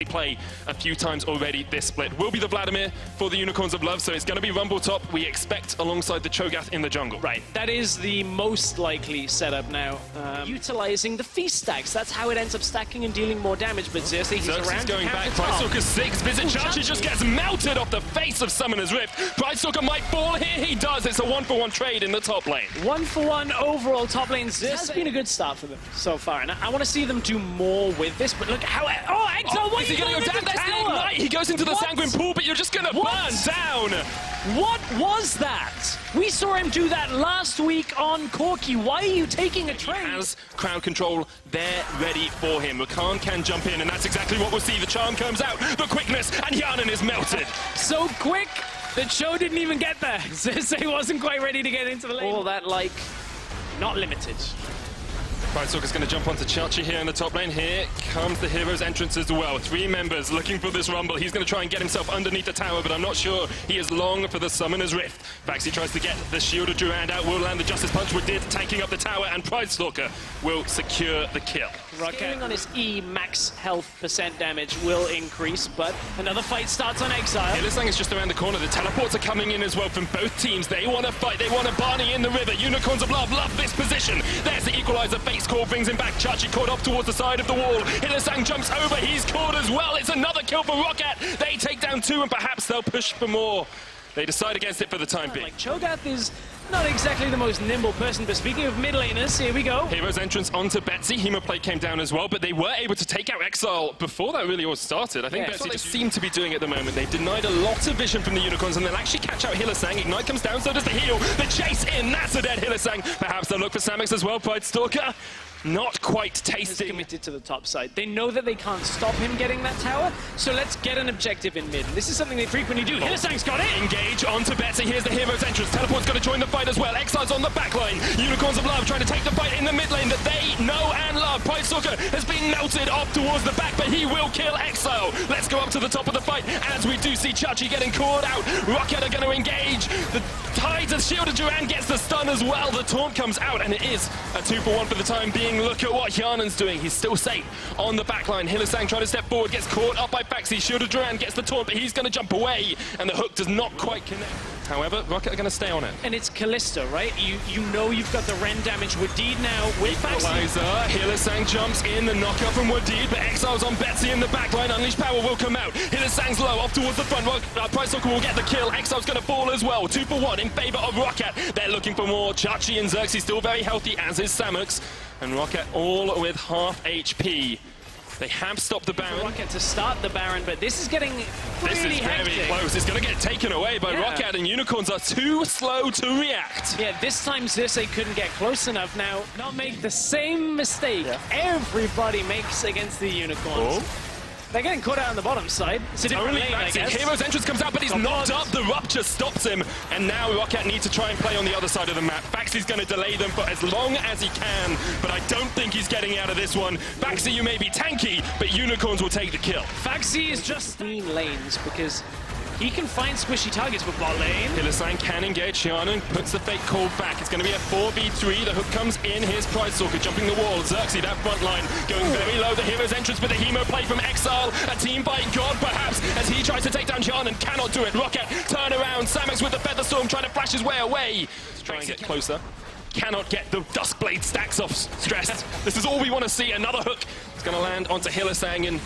play a few times already this split. Will be the Vladimir for the Unicorns of Love, so it's going to be Rumble top, we expect, alongside the Cho'Gath in the jungle. Right, that is the most likely setup now. Utilizing the feast stacks, that's how it ends up stacking and dealing more damage, but Xerxes, he's around going back, Pridestalker 6, Visit Chachi just gets melted off the face of Summoner's Rift. Pridestalker might fall here, he does, it's a 1-for-1 trade in the top lane. 1-for-1 overall top lane. This has been a good start for them so far, and I want to see them do more with this, but look how... Oh, Exile, what is he going to go down? That's the ignite! He goes into the Sanguine Pool, but you're just going to burn down! What was that? We saw him do that last week on Corki. Why are you taking a trade? He has crowd control there ready for him. Rakan can jump in, and that's exactly what we'll see. The charm comes out, the quickness, and Yanan is melted. So quick that Cho didn't even get there. Xerxes wasn't quite ready to get into the lane. All that, like, not limited. Pridestalker's going to jump onto Chachi here in the top lane. Here comes the hero's entrance as well. 3 members looking for this rumble. He's going to try and get himself underneath the tower, but I'm not sure he is long for the Summoner's Rift. Faxi tries to get the shield of Durand out, will land the Justice Punch, with Did tanking up the tower, and Pridestalker will secure the kill. Scaling on his E, max health % damage will increase, but another fight starts on Exile. Hylissang is just around the corner. The teleports are coming in as well from both teams. They want to fight. They want to Barney in the river. Unicorns of Love love this position. There's the equalizer. Face call brings him back. Chachi caught off towards the side of the wall. Hylissang jumps over. He's caught as well. It's another kill for Rockat. They take down 2, and perhaps they'll push for more. They decide against it for the time being. Like, Cho'Gath is not exactly the most nimble person, but speaking of mid laners, here we go. Hero's entrance onto Betsy. Hemoplate came down as well, but they were able to take out Exile before that really all started. I think Betsy just seem to be doing at the moment. They denied a lot of vision from the Unicorns, and they'll actually catch out Hylissang. Ignite comes down, so does the heal. The chase in, that's a dead Hylissang. Perhaps they'll look for Samix as well. Pridestalker not quite tasting. Committed to the top side. They know that they can't stop him getting that tower, so let's get an objective in mid. And this is something they frequently do. Hylissang's got it! Engage onto Betsy. Here's the hero's entrance. Teleport's going to join the fight as well. Exile's on the back line. Unicorns of Love trying to take the fight in the mid lane that they know and love. Pridestalker has been melted off towards the back, but he will kill Exile. Let's go up to the top of the fight as we do see Chachi getting caught out. Rockat are going to engage. The Tides of Shield of Durand gets the stun as well. The taunt comes out, and it is a 2-for-1 for the time being. Look at what Yanan's doing. He's still safe on the back line. Hylissang trying to step forward, gets caught up by Faxi. Shield of Durand gets the taunt, but he's going to jump away, and the hook does not quite connect. However, Rockat are going to stay on it. And it's Kalista, right? You know you've got the Ren damage. Wadid now with Faxi. Hylissang jumps in, the knockout from Wadid, but Exile's on Betsy in the back line. Unleashed Power will come out. Hylissang's low, off towards the front. Pridestalker will get the kill. Exile's going to fall as well. 2-for-1 in favor of Rockat. They're looking for more. Chachi and Xerxes still very healthy, as is Samux. And Rockat all with half HP. They have stopped the Baron. Rockat to start the Baron, but this is getting really very close. It's going to get taken away by Rockat, and Unicorns are too slow to react. Yeah, this time Xerxes couldn't get close enough. Now, not make the same mistake everybody makes against the Unicorns. They're getting caught out on the bottom side. It's a different lane, I guess. Hero's entrance comes out, but he's knocked up. The rupture stops him. And now Rockat need to try and play on the other side of the map. Faxi's going to delay them for as long as he can, but I don't think he's getting out of this one. Faxi, you may be tanky, but Unicorns will take the kill. Faxi is just clean lanes because he can find squishy targets with bot lane. Hylissang can engage. Shianan puts the fake call back. It's going to be a 4v3. The hook comes in. Here's Pridestalker jumping the wall. Xerxes, that front line, going very low. The hero's entrance with the Hemo play from Exile. A team fight God, perhaps, as he tries to take down Shianan. Cannot do it. Rockat, turn around. Samix with the Feather Storm, trying to flash his way away. Let's try and get closer. Cannot get the Duskblade stacks off stress. This is all we want to see. Another hook. It's going to land onto Hylissang, and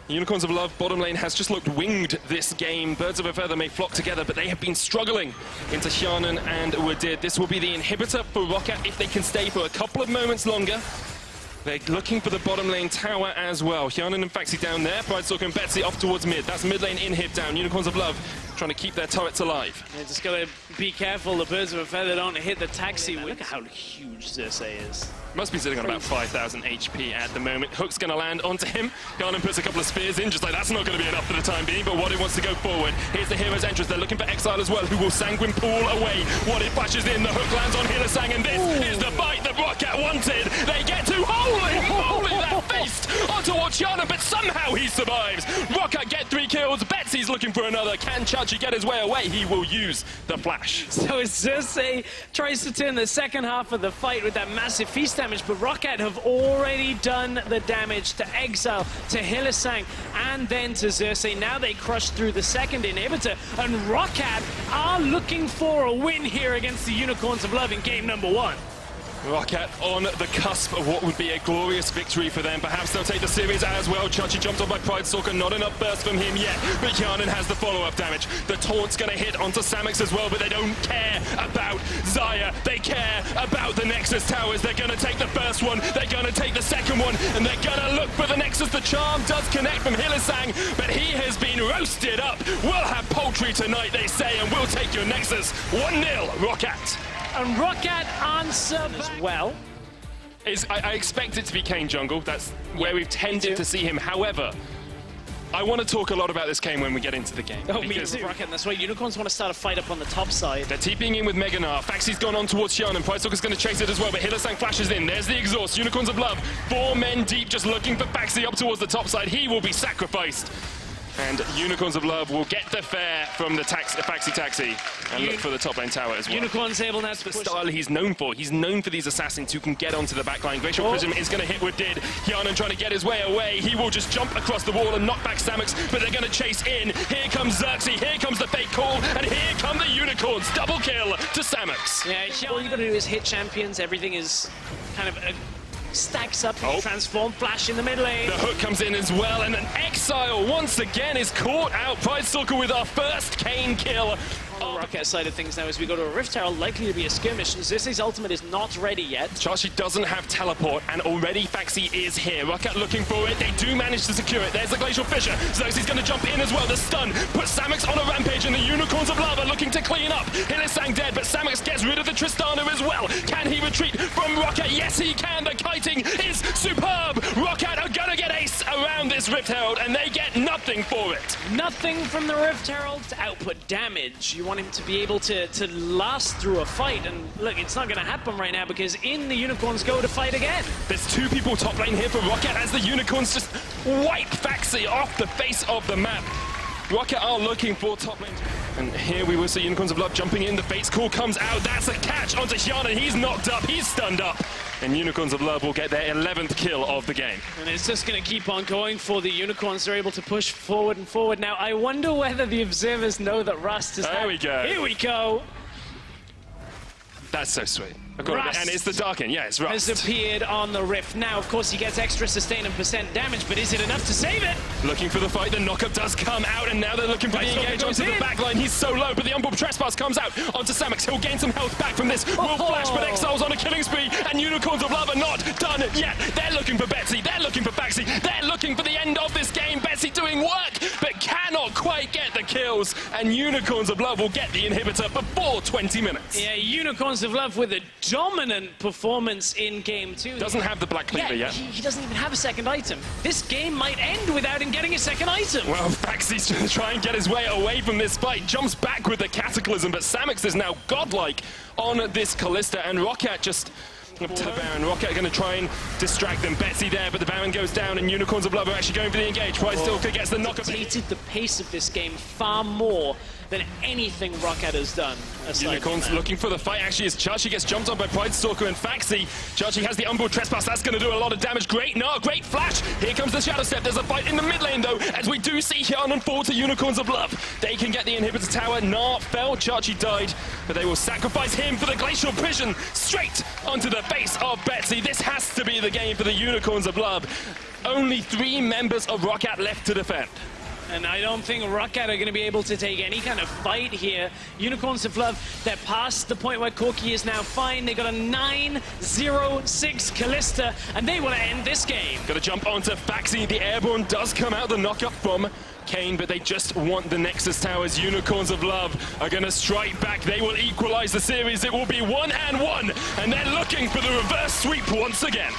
Unicorns of Love bottom lane has just looked winged this game. Birds of a Feather may flock together, but they have been struggling into Shianan and Wadid. This will be the inhibitor for Rockat if they can stay for a couple of moments longer. They're looking for the bottom lane tower as well. Shianan and Faxi down there. Pridestalker and Betsy off towards mid. That's mid lane inhib down. Unicorns of Love trying to keep their turrets alive. Yeah, just gotta be careful the Birds of a Feather don't hit the taxi. Look at how huge Xerxes is. Must be sitting on about 5,000 HP at the moment. Hook's going to land onto him. Garland puts a couple of spears in, just like that's not going to be enough for the time being, but Wadid wants to go forward. Here's the hero's entrance. They're looking for Exile as well, who will Sanguine Pool away. Wadid flashes in, the hook lands on Hylissang, and this is the fight that Rockat wanted. They get to, holy moly, that feast on on towards Yana, but somehow he survives. Rockat get 3 kills. Betsy's looking for another. Can Chachi get his way away? He will use the flash. So Xerxes tries to turn the second half of the fight with that massive feast damage, but Rockat have already done the damage to Exile, to Hylissang, and then to Xerxes. Now they crush through the second inhibitor, and Rockat are looking for a win here against the Unicorns of Love in game number 1. Rockat on the cusp of what would be a glorious victory for them. Perhaps they'll take the series as well. Chachi jumped on by Pride Stalker, not enough burst from him yet, but Yanan has the follow-up damage. The taunt's gonna hit onto Samix as well, but they don't care about Xayah. They care about the Nexus towers. They're gonna take the first one, they're gonna take the second one, and they're gonna look for the Nexus. The charm does connect from Hylissang, but he has been roasted up. We'll have poultry tonight, they say, and we'll take your Nexus. 1-0, Rockat. And Rockat answer as well. I expect it to be Kane jungle. That's where we've tended to see him. However, I want to talk a lot about this game when we get into the game. Oh, me too. Rockat, that's why Unicorns want to start a fight up on the top side. They're TPing in with Meganar. Faxi's gone on towards Xian, and Pride Stalker's going to chase it as well, but Hylissang flashes in. There's the exhaust. Unicorns of Love. 4 men deep, just looking for Faxi up towards the top side. He will be sacrificed. And Unicorns of Love will get the fare from the Faxi Taxi and look for the top lane tower as well. Unicorns able now to the style he's known for. He's known for these assassins who can get onto the backline. Glacial Prism is going to hit with Did. Hyanan trying to get his way away. He will just jump across the wall and knock back Samix, but they're going to chase in. Here comes Xerxes, here comes the fake call, and here come the Unicorns. Double kill to Samix. Yeah, all you got to do is hit champions. Everything is kind of stacks up, transform, flash in the mid lane. The hook comes in as well, and an Exile once again is caught out. Pride Stalker with our first Kane kill. On the Roccat side of things now, as we go to a Rift Herald, likely to be a skirmish. Xerxes' ultimate is not ready yet. Chachi doesn't have teleport, and already Faxi is here. Roccat looking for it. They do manage to secure it. There's the Glacial Fissure. Xerxes going to jump in as well. The stun puts Samix on a rampage, and the Unicorns of Love are looking to clean up. Hylissang dead, but Samix gets rid of the Tristana as well. Can he retreat from Roccat? Yes, he can. The kiting is superb. Roccat are going to get ace around this Rift Herald, and they get nothing for it. Nothing from the Rift Herald to output damage. You want him to be able to last through a fight, and look, it's not going to happen right now because in the Unicorns go to fight again. There's 2 people top lane here for Roccat as the Unicorns just wipe Faxi off the face of the map. Roccat are looking for top lane. And here we will see Unicorns of Love jumping in. The Fate's Call comes out. That's a catch onto Xian, and he's knocked up. He's stunned up. And Unicorns of Love will get their 11th kill of the game. And it's just going to keep on going for the Unicorns. They're able to push forward and forward. Now, I wonder whether the observers know that Rust is... There we go. Here we go. That's so sweet. And it's the Darken, yeah, it's Rust. Has appeared on the Rift. Now, of course, he gets extra sustain and percent damage, but is it enough to save it? Looking for the fight, the knockup does come out, and now they're looking for the engage onto the backline. He's so low, but the Umbral Trespass comes out onto Samix. He'll gain some health back from this. Will flash, but Exile's on a killing spree, and Unicorns of Love are not done yet. They're looking for Betsy, they're looking for Faxi, they're looking for the end of this game. Betsy doing work, but cannot quite get the kills, and Unicorns of Love will get the inhibitor before 20 minutes. Yeah, Unicorns of Love with a dominant performance in game 2. Doesn't have the Black Cleaver yet. He doesn't even have a second item. This game might end without him getting a second item. Well, Faxi's going to try and get his way away from this fight. Jumps back with the Cataclysm, but Samix is now godlike on this Callista, and Roccat just... up to the Baron. Roccat are going to try and distract them. Betsy there, but the Baron goes down, and Unicorns of Love are actually going for the engage. Pride Stalker gets the knock-up. Dictated the pace of this game far more than anything Roccat has done. Unicorns looking for the fight. Actually, as Chachi gets jumped on by Pride Stalker and Faxi. Chachi has the Umbral Trespass. That's going to do a lot of damage. Great great flash. Here comes the Shadow Step. There's a fight in the mid lane, though, as we do see Hyanan fall to Unicorns of Love. They can get the inhibitor tower. Nar fell. Chachi died, but they will sacrifice him for the Glacial Prison straight onto the face of Betsy. This has to be the game for the Unicorns of Love. Only 3 members of Roccat left to defend. And I don't think Roccat are going to be able to take any kind of fight here. Unicorns of Love, they're past the point where Corki is now fine. They got a 9-0-6 Callista, and they want to end this game. Got to jump onto Faxi. The Airborne does come out, the knockup from Kane, but they just want the Nexus Towers. Unicorns of Love are going to strike back. They will equalize the series. It will be 1-1, and they're looking for the reverse sweep once again.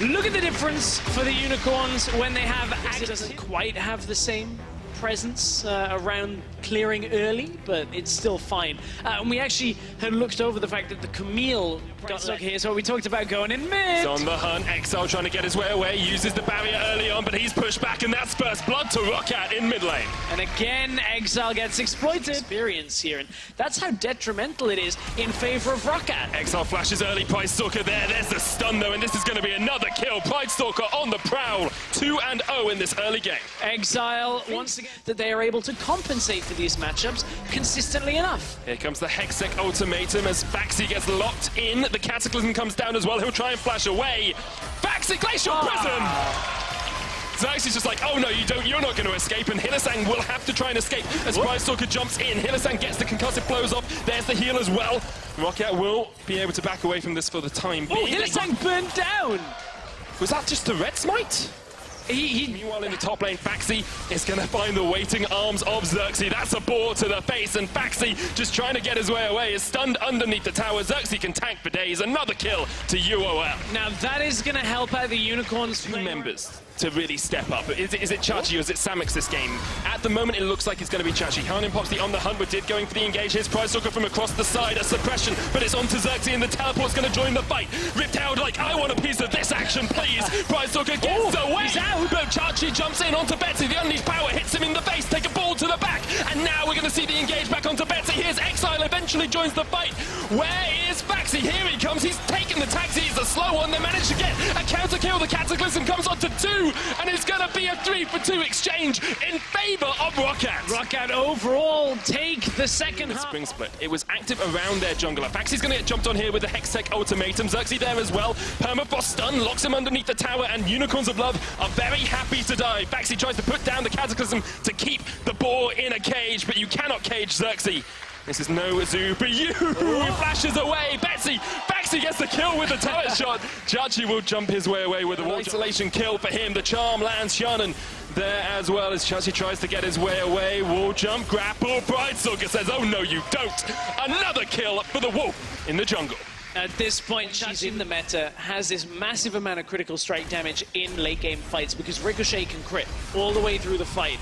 Look at the difference for the Unicorns when they have... It doesn't quite have the same presence around clearing early, but it's still fine. And we actually had looked over the fact that the Camille got stuck here, so we talked about going in mid. He's on the hunt. Exile trying to get his way away, uses the barrier early on, but he's pushed back, and that's first blood to Rockat in mid lane. And again, Exile gets exploited. Experience here, and that's how detrimental it is in favor of Rockat. Exile flashes early, Pridestalker there. There's the stun though, and this is going to be another kill. Pridestalker on the prowl, 2-0 in this early game. Exile, once again, that they are able to compensate for these matchups consistently enough. Here comes the Hextech ultimatum as Faxi gets locked in. The Cataclysm comes down as well. He'll try and flash away. Faxi, Glacial Prism! Xyx's just like, oh no, you don't, you're not going to escape, and Hylissang will have to try and escape as Pridestalker jumps in. Hylissang gets the concussive blows off. There's the heal as well. Rockat will be able to back away from this for the time being. Oh, Hylissang burned down! Was that just the red smite? Meanwhile, in the top lane, Faxi is going to find the waiting arms of Xerxes. That's a ball to the face, and Faxi, just trying to get his way away, is stunned underneath the tower. Xerxes can tank for days. Another kill to UOL. Now, that is going to help out the Unicorns. Two members to really step up. Is it Chachi or is it Samix this game? At the moment, it looks like it's going to be Chachi. Hanin pops the on the hunt, but did going for the engage. Here's Pridestalker from across the side, a suppression, but it's on to Xerxes, and the teleport's going to join the fight. Ripped out like, I want a piece of this action, please. Pridestalker gets away. He's out. But Chachi jumps in onto Betsy. The unleashed power hits him in the face. Take a ball to the back, and now we're going to see the engage back onto Betsy. Here's Exile, eventually joins the fight. Where is Faxi? Here he comes. He's taken the taxi. He's a slow one. They managed to get a counter kill. The Cataclysm comes onto 2, and it's going to be a 3-for-2 exchange in favor of Rockat. Rockat overall take the second half. Spring split. It was active around their jungler. Faxi's going to get jumped on here with the Hextech ultimatum. Xerxes there as well. Permafrost stun locks him underneath the tower, and Unicorns of Love are very happy to die. Faxi tries to put down the Cataclysm to keep the boar in a cage, but you cannot cage Xerxes. This is no Zoo for you. Flashes away. Betsy. Faxi gets the kill with the turret shot. Chachi will jump his way away with an isolation kill for him. The charm lands Shannon there as well as Chachi tries to get his way away. Wall jump, grapple. Pridestalker says, oh no, you don't. Another kill for the wolf in the jungle. At this point, she's in the meta, has this massive amount of critical strike damage in late game fights because Ricochet can crit all the way through the fight.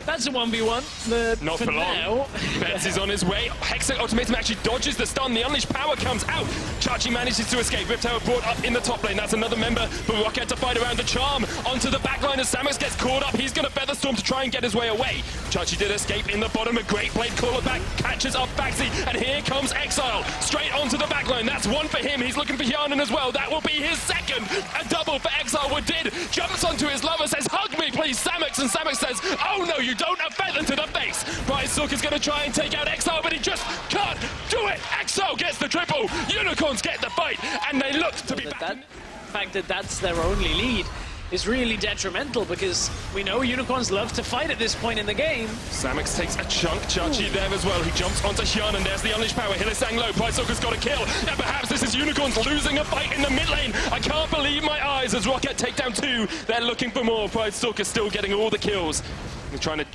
That's a 1v1. Not for long. Now. Betsy's on his way. Hextech ultimatum actually dodges the stun. The unleashed power comes out. Chachi manages to escape. Rift Tower brought up in the top lane. That's another member for Rockat to fight around the charm. Onto the back line as Samix gets caught up. He's going to Featherstorm to try and get his way away. Chachi did escape in the bottom. A great blade caller back. Catches up Faxi. And here comes Exile. Straight onto the back line. That's one for him. He's looking for Hyanin as well. That will be his second. A double for Exile. What did? Jumps onto his lover. Says, hug me please, Samix. And Samix says, oh no, you don't. A feather to the face. Pridestalker's going to try and take out Exile, but he just can't do it. Exile gets the triple. Unicorns get the fight, and they look to be back. The fact that that's their only lead is really detrimental because we know Unicorns love to fight at this point in the game. Samix takes a chunk. Chachi there as well. He jumps onto Hyanin. There's the unleashed power. Hylissang low. Pridestalker's got a kill. And perhaps this is Unicorns losing a fight in the mid lane. I can't believe my eyes as Rockat take down 2. They're looking for more. Pridestalker still getting all the kills. They're trying to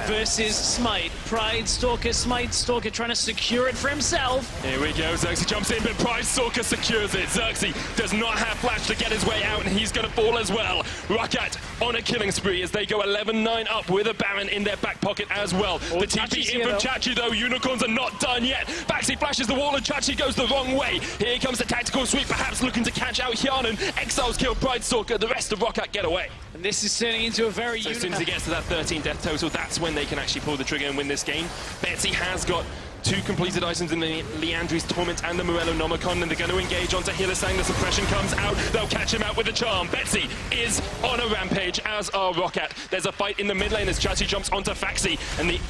versus Smite. Pridestalker, Smite Stalker trying to secure it for himself. Here we go. Xerxes jumps in, but Pridestalker secures it. Xerxes does not have flash to get his way out, and he's going to fall as well. Rockat on a killing spree as they go 11-9 up with a Baron in their back pocket as well. The TP in from Chachi though. Unicorns are not done yet. Faxi flashes the wall and Chachi goes the wrong way. Here comes the tactical sweep, perhaps looking to catch out Hyanin. Exiles kill Pridestalker. The rest of Rockat get away. And this is turning into a very... So as soon as he gets to that 13 death total, that's when they can actually pull the trigger and win this game. Betsy has got 2 completed items in the Leandri's Torment and the Morello Nomicon, and they're going to engage onto Hylissang. The suppression comes out. They'll catch him out with the charm. Betsy is on a rampage, as are Rockat. There's a fight in the mid lane as Chachi jumps onto Faxi, and the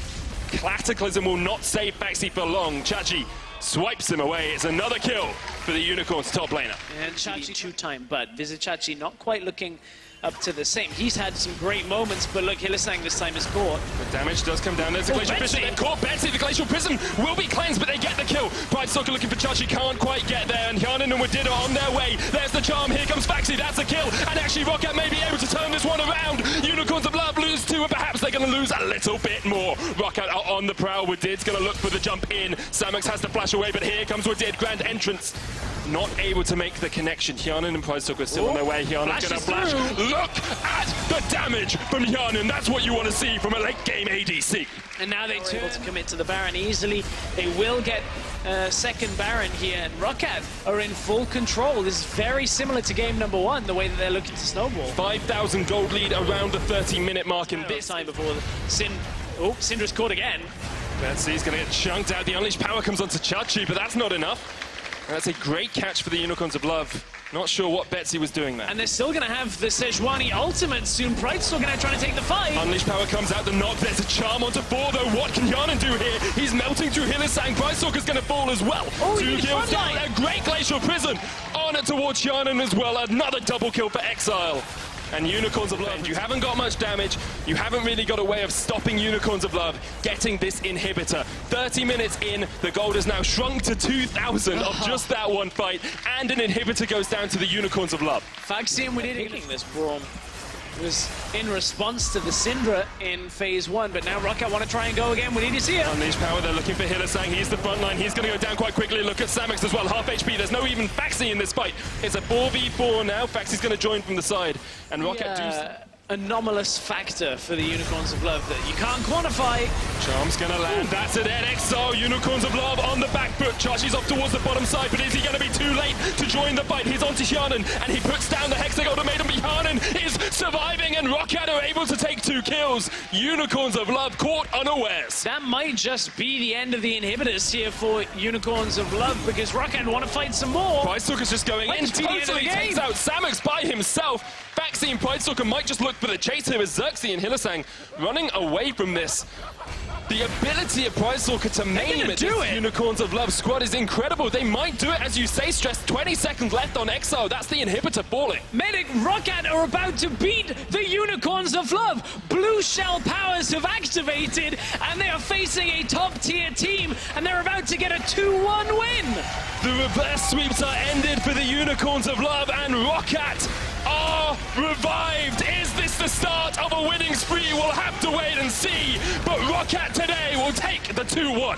Cataclysm will not save Faxi for long. Chachi swipes him away. It's another kill for the Unicorns top laner. And Chachi 2-time, but Visit Chachi not quite looking up to the same. He's had some great moments, but look, Hylissang this time is caught. The damage does come down. There's a Glacial Prism. They've caught Betsy. The Glacial Prism will be cleansed, but they get the kill. Pridestalker looking for Chachi, can't quite get there, and Hyanin and Wadid are on their way. There's the charm. Here comes Faxi. That's a kill, and actually Rockat may be able to turn this one around. Unicorns of Love lose 2, and perhaps they're going to lose a little bit more. Rockat are on the prowl. Wadid's going to look for the jump in. Samix has to flash away, but here comes Wadid. Grand entrance. Not able to make the connection. Hyanin and Pridestalker are still on their way. Hyanen's going to flash. Look at the damage from Yanin. That's what you want to see from a late game ADC. And now they're able to commit to the Baron easily. They will get second Baron here, and Roccat are in full control. This is very similar to game number 1, the way that they're looking to snowball. 5,000 gold lead around the 30-minute mark in this time before Syndra's caught again. Betsy's going to get chunked out. The Unleashed Power comes onto Chachi, but that's not enough. And that's a great catch for the Unicorns of Love. Not sure what Betsy was doing there. And they're still going to have the Sejuani ultimate soon. Pride's still going to try to take the fight. Unleashed Power comes out the knock. There's a charm onto 4, though. What can Yanin do here? He's melting through Hylissang. Brightstalker's going to fall as well. Oh, 2 kills down. A great Glacial Prison on it towards Yanin as well. Another double kill for Exile. And Unicorns of Love, you haven't got much damage. You haven't really got a way of stopping Unicorns of Love getting this inhibitor. 30 minutes in, the gold has now shrunk to 2,000 of just that one fight, and an inhibitor goes down to the Unicorns of Love. Phaxian, we didn't picking this brawl. It was in response to the Syndra in phase 1, but now Roccat want to try and go again. We need to see it. Unleashed Power, they're looking for Hylissang. He's the front line. He's going to go down quite quickly. Look at Samix as well, half HP. There's no even Faxi in this fight. It's a 4v4 now. Faxi's going to join from the side, and Roccat anomalous factor for the Unicorns of Love that you can't quantify. Charm's gonna land. That's it. Exile. Unicorns of Love on the back foot. Chachi's off towards the bottom side, but is he gonna be too late to join the fight? He's onto Yanin, and he puts down the Hexa ultimatum. Yanin is surviving, and Roccat are able to take 2 kills. Unicorns of Love caught unawares. That might just be the end of the inhibitors here for Unicorns of Love, because Roccat want to fight some more. Brightstalker's just going in. Totally takes out Samix by himself. Faxi and Brightstalker might just look for the chase here as Xerxes and Hylissang running away from this. The ability of Brightstalker to maim it, this Unicorns of Love squad is incredible. They might do it, as you say, Stress. 20 seconds left on Exile. That's the inhibitor falling. Medic, Roccat are about to beat the Unicorns of Love. Blue Shell powers have activated, and they are facing a top-tier team, and they're about to get a 2-1 win. The reverse sweeps are ended for the Unicorns of Love, and Roccat are revived. Is this the start of a winning spree? We'll have to wait and see, but Roccat today will take the 2-1.